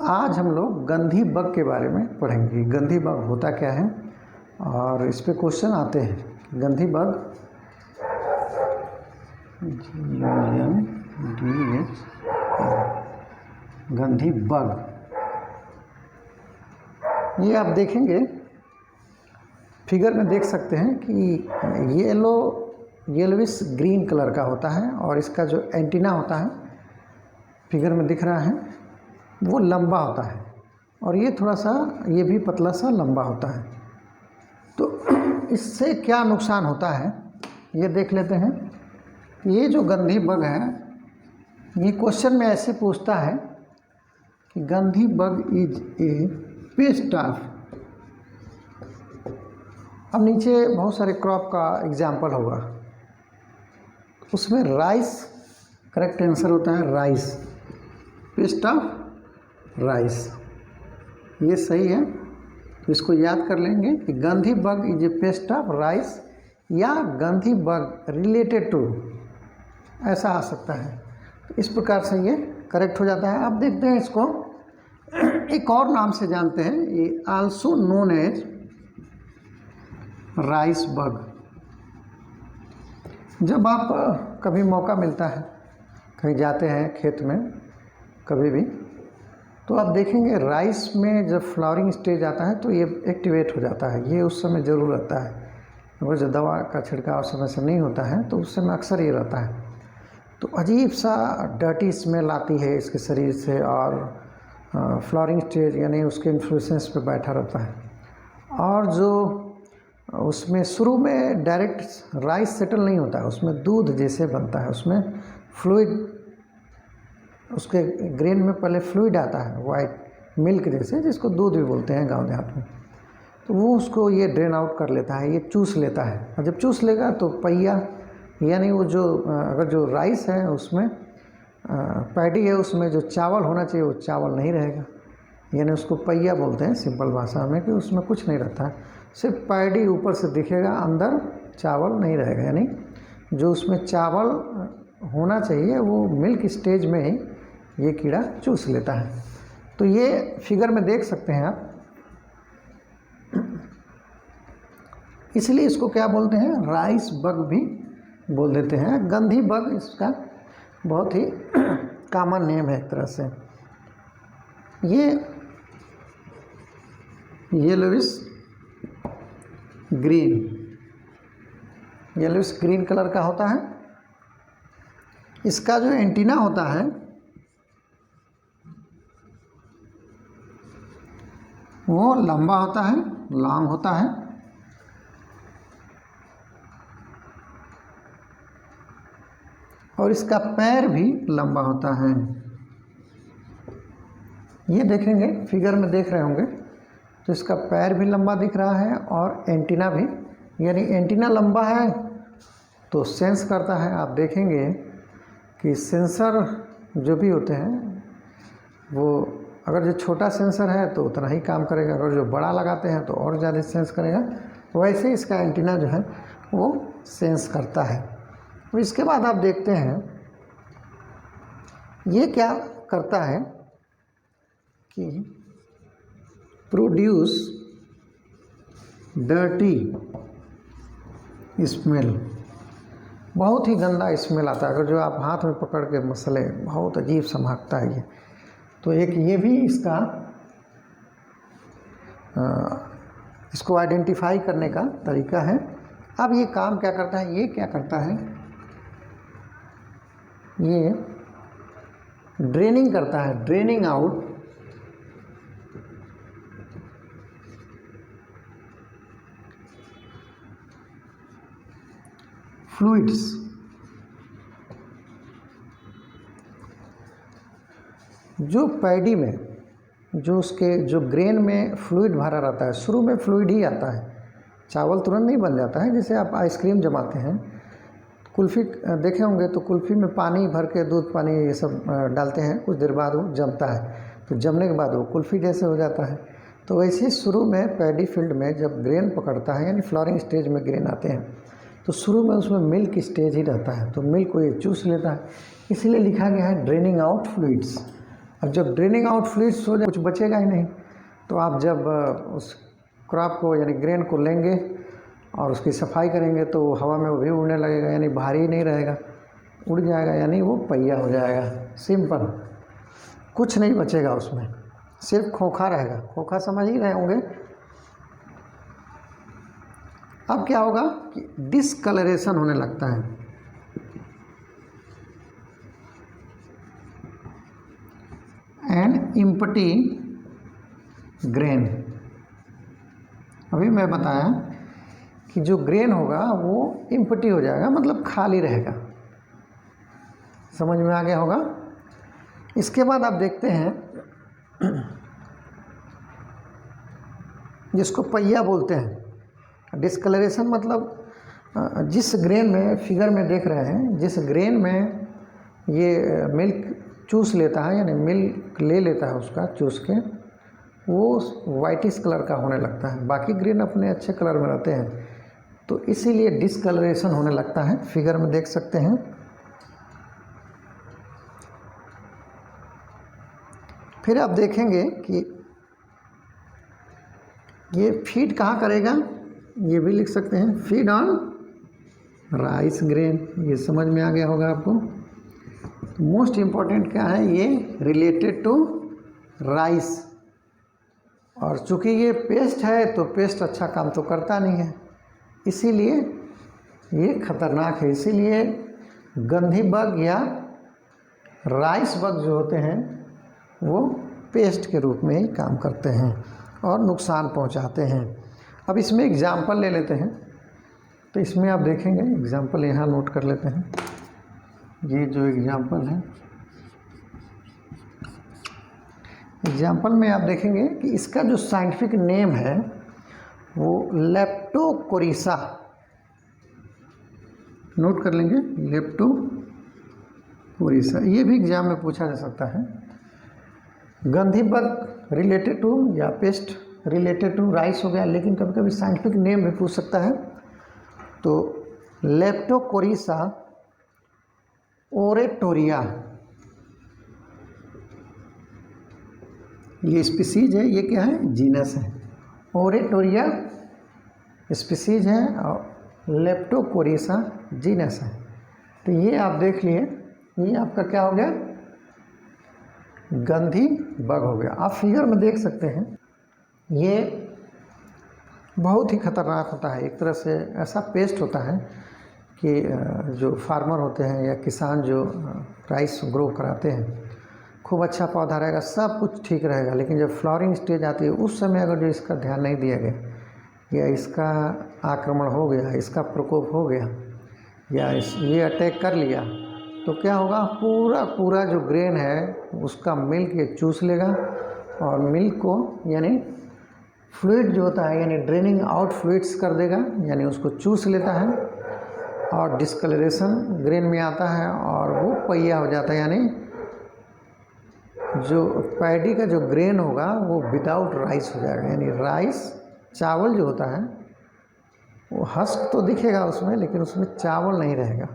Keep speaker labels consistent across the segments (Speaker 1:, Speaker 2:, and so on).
Speaker 1: आज हम लोग गंधी बग के बारे में पढ़ेंगे। गंधी बग होता क्या है और इस पे क्वेश्चन आते हैं। गंधी बग गंधी बग, ये आप देखेंगे फिगर में देख सकते हैं कि येलोविश ग्रीन कलर का होता है और इसका जो एंटीना होता है फिगर में दिख रहा है वो लंबा होता है और ये थोड़ा सा ये भी पतला सा लंबा होता है। तो इससे क्या नुकसान होता है ये देख लेते हैं। ये जो गंधी बग है ये क्वेश्चन में ऐसे पूछता है कि गंधी bug is a paste of. अब नीचे बहुत सारे क्रॉप का एग्जाम्पल होगा, उसमें राइस करेक्ट आंसर होता है। राइस, पेस्ट ऑफ राइस, ये सही है। तो इसको याद कर लेंगे कि गंधी bug is a paste of rice या गंधी बग रिलेटेड टू, ऐसा आ सकता है। तो इस प्रकार से ये करेक्ट हो जाता है। अब देखते हैं इसको एक और नाम से जानते हैं, ये also known as rice bug. जब आप कभी मौका मिलता है कहीं जाते हैं खेत में कभी भी, तो आप देखेंगे राइस में जब फ्लावरिंग स्टेज आता है तो ये एक्टिवेट हो जाता है। ये उस समय ज़रूर रहता है, अगर जो दवा का छिड़काव समय से नहीं होता है तो उस समय अक्सर ये रहता है। तो अजीब सा डर्टी स्मेल आती है इसके शरीर से और फ्लावरिंग स्टेज यानी उसके इन्फ्लोरेसेंस पे बैठा रहता है। और जो उसमें शुरू में डायरेक्ट राइस सेटल नहीं होता है, उसमें दूध जैसे बनता है, उसमें फ्लूइड, उसके ग्रेन में पहले फ्लूइड आता है वाइट मिल्क जैसे, जिसको दूध भी बोलते हैं गांव देहात में। तो वो उसको ये ड्रेन आउट कर लेता है, ये चूस लेता है। और जब चूस लेगा तो पहिया यानी वो जो अगर जो राइस है उसमें पैडी है, उसमें जो चावल होना चाहिए वो चावल नहीं रहेगा, यानी उसको पहिया बोलते हैं सिंपल भाषा में, कि उसमें कुछ नहीं रहता है, सिर्फ पैडी ऊपर से दिखेगा, अंदर चावल नहीं रहेगा। यानी जो उसमें चावल होना चाहिए वो मिल्क स्टेज में ही ये कीड़ा चूस लेता है। तो ये फिगर में देख सकते हैं आप। इसलिए इसको क्या बोलते हैं, राइस बग भी बोल देते हैं। गंधी बग इसका बहुत ही कॉमन नेम है एक तरह से। ये येलोविश ग्रीन कलर का होता है। इसका जो एंटीना होता है वो लंबा होता है, लॉन्ग होता है। और इसका पैर भी लंबा होता है। ये देखेंगे फिगर में देख रहे होंगे तो इसका पैर भी लंबा दिख रहा है और एंटीना भी, यानी एंटीना लंबा है तो सेंस करता है। आप देखेंगे कि सेंसर जो भी होते हैं वो अगर जो छोटा सेंसर है तो उतना ही काम करेगा, अगर जो बड़ा लगाते हैं तो और ज़्यादा सेंस करेगा। वैसे इसका एंटीना जो है वो सेंस करता है। तो इसके बाद आप देखते हैं ये क्या करता है कि प्रोड्यूस डर्टी स्मेल, बहुत ही गंदा स्मेल आता है। अगर जो आप हाथ में पकड़ के मसले, बहुत अजीब सा महकता है ये। तो एक ये भी इसका इसको आइडेंटिफाई करने का तरीका है। अब ये काम क्या करता है, ये क्या करता है, ये ड्रेनिंग करता है, ड्रेनिंग आउट फ्लूइड्स। जो पैडी में जो उसके जो ग्रेन में फ्लूइड भरा रहता है, शुरू में फ्लूइड ही आता है, चावल तुरंत नहीं बन जाता है। जैसे आप आइसक्रीम जमाते हैं, कुल्फ़ी देखे होंगे तो कुल्फ़ी में पानी भर के दूध पानी ये सब डालते हैं, कुछ देर बाद वो जमता है, तो जमने के बाद वो कुल्फ़ी जैसे हो जाता है। तो वैसे शुरू में पैडी फील्ड में जब ग्रेन पकड़ता है, यानी फ्लावरिंग स्टेज में ग्रेन आते हैं, तो शुरू में उसमें मिल्क स्टेज ही रहता है, तो मिल्क को ये चूस लेता है। इसलिए लिखा गया है ड्रेनिंग आउट फ्लूइड्स। अब जब ड्रेनिंग आउट फ्लूइड्स हो जाए कुछ बचेगा ही नहीं। तो आप जब उस क्रॉप को यानी ग्रेन को लेंगे और उसकी सफाई करेंगे तो हवा में वो भी उड़ने लगेगा, यानी भारी नहीं रहेगा, उड़ जाएगा, यानी वो पहिया हो जाएगा। सिंपल, कुछ नहीं बचेगा उसमें, सिर्फ खोखा रहेगा। खोखा समझ ही रहे होंगे। अब क्या होगा कि डिसकलरेशन होने लगता है, एंड इम्पटी ग्रेन। अभी मैं बताया कि जो ग्रेन होगा वो इम्पटी हो जाएगा, मतलब खाली रहेगा। समझ में आ गया होगा। इसके बाद आप देखते हैं जिसको पहिया बोलते हैं। डिस्कलरेशन मतलब जिस ग्रेन में फिगर में देख रहे हैं, जिस ग्रेन में ये मिल्क चूस लेता है, यानी मिल्क ले लेता है उसका चूस के, वो वाइटिश कलर का होने लगता है। बाकी ग्रेन अपने अच्छे कलर में रहते हैं, तो इसीलिए डिस्कलरेशन होने लगता है। फिगर में देख सकते हैं। फिर आप देखेंगे कि ये फीड कहाँ करेगा, ये भी लिख सकते हैं, फीड ऑन राइस ग्रेन। ये समझ में आ गया होगा आपको। मोस्ट इम्पॉर्टेंट क्या है, ये रिलेटेड टू राइस। और चूँकि ये पेस्ट है तो पेस्ट अच्छा काम तो करता नहीं है, इसीलिए ये खतरनाक है। इसीलिए गंधी बग या राइस बग जो होते हैं वो पेस्ट के रूप में ही काम करते हैं और नुकसान पहुंचाते हैं। अब इसमें एग्जाम्पल ले लेते हैं। तो इसमें आप देखेंगे, एग्जाम्पल यहाँ नोट कर लेते हैं। ये जो एग्जाम्पल है, एग्जाम्पल में आप देखेंगे कि इसका जो साइंटिफिक नेम है वो लेप्टोकोरिसा, नोट कर लेंगे, लेप्टोकोरिसा। ये भी एग्जाम में पूछा जा सकता है। गंधी बग रिलेटेड टू या पेस्ट रिलेटेड टू राइस हो गया, लेकिन कभी कभी साइंटिफिक नेम भी पूछ सकता है। तो लेप्टोकोरिसा ओरेटोरिया ये स्पीसीज है, ये क्या है, जीनस है। ओरेटोरिया स्पीसीज है और लेप्टोकोरिसा जीनस है। तो ये आप देख लिए, ये आपका क्या हो गया, गंधी बग हो गया। आप फिगर में देख सकते हैं, ये बहुत ही खतरनाक होता है। एक तरह से ऐसा पेस्ट होता है कि जो फार्मर होते हैं या किसान जो राइस ग्रो कराते हैं, खूब अच्छा पौधा रहेगा, सब कुछ ठीक रहेगा, लेकिन जब फ्लावरिंग स्टेज आती है उस समय अगर जो इसका ध्यान नहीं दिया गया या इसका आक्रमण हो गया, इसका प्रकोप हो गया या ये अटैक कर लिया, तो क्या होगा, पूरा जो ग्रेन है उसका मिल्क ये चूस लेगा और मिल्क को यानी फ्लूइड जो होता है यानी ड्रेनिंग आउट फ्लूइड्स कर देगा, यानी उसको चूस लेता है और डिस्कलरेशन ग्रेन में आता है और वो पहिया हो जाता है। यानी जो पैडी का जो ग्रेन होगा वो विदाउट राइस हो जाएगा। यानी राइस चावल जो होता है वो हस्क तो दिखेगा उसमें, लेकिन उसमें चावल नहीं रहेगा।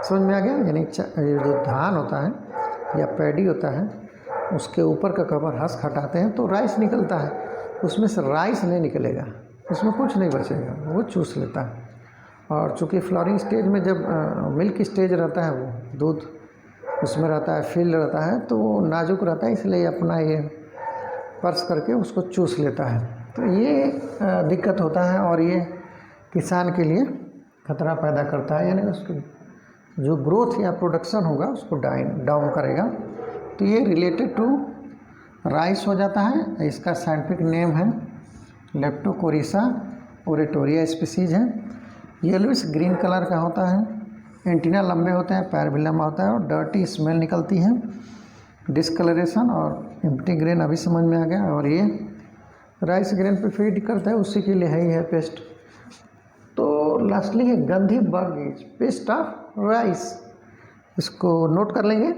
Speaker 1: समझ में आ गया। यानी जो धान होता है या पैडी होता है उसके ऊपर का कवर हस्क हटाते हैं तो राइस निकलता है, उसमें से राइस नहीं निकलेगा, उसमें कुछ नहीं बचेगा, वो चूस लेता है। और चूँकि फ्लावरिंग स्टेज में जब मिल्क स्टेज रहता है, वो दूध उसमें रहता है, फील्ड रहता है, तो वो नाजुक रहता है, इसलिए अपना ये पर्स करके उसको चूस लेता है। तो ये दिक्कत होता है और ये किसान के लिए खतरा पैदा करता है, यानी उसकी जो ग्रोथ या प्रोडक्शन होगा उसको डाउन करेगा। तो ये रिलेटेड टू राइस हो जाता है। इसका साइंटिफिक नेम है लेप्टोकोरिसा ओरेटोरिया स्पीसीज है। येलोइश ग्रीन कलर का होता है, एंटीना लंबे होते हैं, पैर भी लंबा होता है और डर्टी स्मेल निकलती है। डिस्कलरेशन और एम्प्टी ग्रेन अभी समझ में आ गया। और ये राइस ग्रेन पे फीड करता है, उसी के लिए ही है पेस्ट। तो लास्टली है गंधी bug is paste of rice, इसको नोट कर लेंगे।